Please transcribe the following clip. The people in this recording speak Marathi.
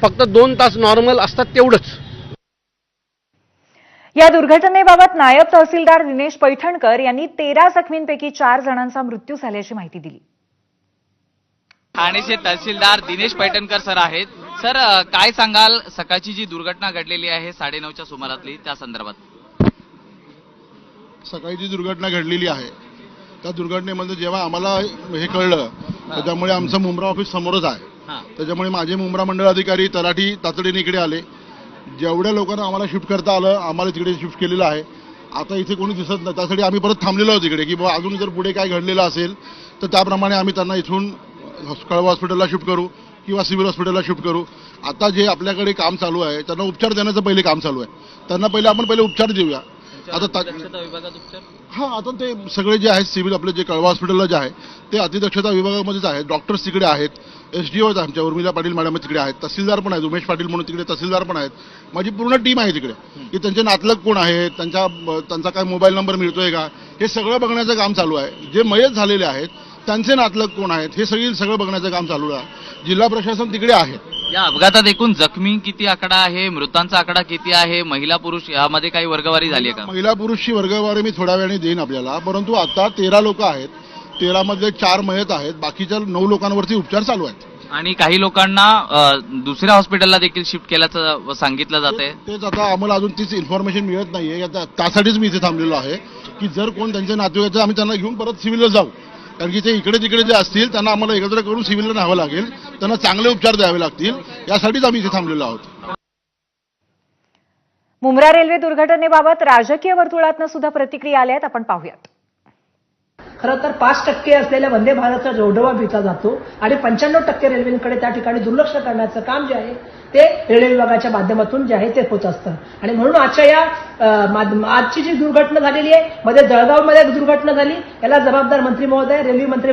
फक्त 2 तास नॉर्मल असतात तेवढंच. या दुर्घटनेबाबत नायब तहसीलदार दिनेश पैठणकर यांनी 13 जखमींपैकी 4 जणांचा मृत्यू झाल्याची माहिती दिली. ठाणेचे तहसीलदार दिनेश पैठणकर सर आहेत. सर, काय सांगाल सकाळची जी दुर्घटना घडलेली आहे 9:30च्या सुमारातली त्या संदर्भात? सकाळी जी दुर्घटना घडलेली आहे त्या दुर्घटनेमध्ये जेव्हा आम्हाला हे कळलं त्याच्यामुळे आमचं मुंब्रा ऑफिस समोरच आहे. त्याच्यामुळे माझे मुंब्रा मंडळ अधिकारी तलाठी तातडीने इकडे आले. जेवढ्या लोकांना आम्हाला शिफ्ट करता आलं आम्हाला तिकडे शिफ्ट केलेलं आहे. आता इथे कोणी दिसत नाही, त्यासाठी आम्ही परत थांबलेलो आहोत इकडे की बाबा अजून जर पुढे काय घडलेलं असेल तर त्याप्रमाणे आम्ही त्यांना इथून कळवा हॉस्पिटलला शिफ्ट करू किंवा सिव्हिल हॉस्पिटलला शिफ्ट करू. आता जे आपल्याकडे काम चालू आहे त्यांना उपचार देण्याचं पहिले काम चालू आहे. त्यांना आपण पहिले उपचार देऊया. आता विभागात उपचार आता ते सगळे जे आहेत सिव्हिल आपले जे कळवा हॉस्पिटलला जे आहे ते अतिदक्षता विभागामध्येच आहेत. डॉक्टर्स तिकडे आहेत, SDO आहेत आमच्या उर्मिला पाटील मॅडम तिकडे आहेत, तहसीलदार पण आहेत, उमेश पाटील म्हणून तिकडे तहसीलदार पण आहेत. माझी पूर्ण टीम आहे तिकडे की त्यांचे नातलग कोण आहेत, त्यांचा काय मोबाईल नंबर मिळतोय का हे सगळं बघण्याचं काम चालू आहे. जे मयत झालेले आहेत त्यांचे नातलग कोण आहेत हे सगळं बघण्याचं काम चालू आहे. जिल्हा प्रशासन तिकडे आहे. या अपघातात एकूण जखमी किती आकडा आहे, मृतांचा आकडा किती आहे, महिला पुरुष यामध्ये काही वर्गवारी झाली आहे का? महिला पुरुषची वर्गवारी मी थोड्या वेळाने देईन आपल्याला, परंतु आता 13 लोक आहेत. 13 मधले 4 मयत आहेत, बाकीच्या 9 लोकांवरती उपचार चालू आहेत. आणि काही लोकांना दुसऱ्या हॉस्पिटलला देखील शिफ्ट केल्याचं सांगितलं जात आहे. तेच आता आम्हाला अजून तीच इन्फॉर्मेशन मिळत नाहीये. त्यासाठीच मी इथे थांबलेलो आहे की जर कोण त्यांचे नातेवाईक आम्ही त्यांना घेऊन परत सिव्हिलला जाऊ, कारण की ते इकडे तिकडे जे असतील त्यांना आम्हाला एकत्र करून सिव्हिलला न्यावं लागेल, त्यांना चांगले उपचार द्यावे लागतील. यासाठीच आम्ही इथे थांबलेलो आहोत. मुंब्रा रेल्वे दुर्घटनेबाबत राजकीय वर्तुळातनं सुद्धा प्रतिक्रिया आल्या आहेत, आपण पाहूयात. खरं तर 5% असलेल्या वंदे भारतचा जोडवा विकला जातो आणि 95% रेल्वेकडे त्या ठिकाणी दुर्लक्ष करण्याचं काम जे आहे ते रेल्वे विभागाच्या माध्यमातून जे आहे ते होत असतं. आणि म्हणून आजची जी दुर्घटना झालेली आहे, मध्ये जळगावमध्ये एक दुर्घटना झाली, याला जबाबदार मंत्री महोदय, रेल्वे मंत्री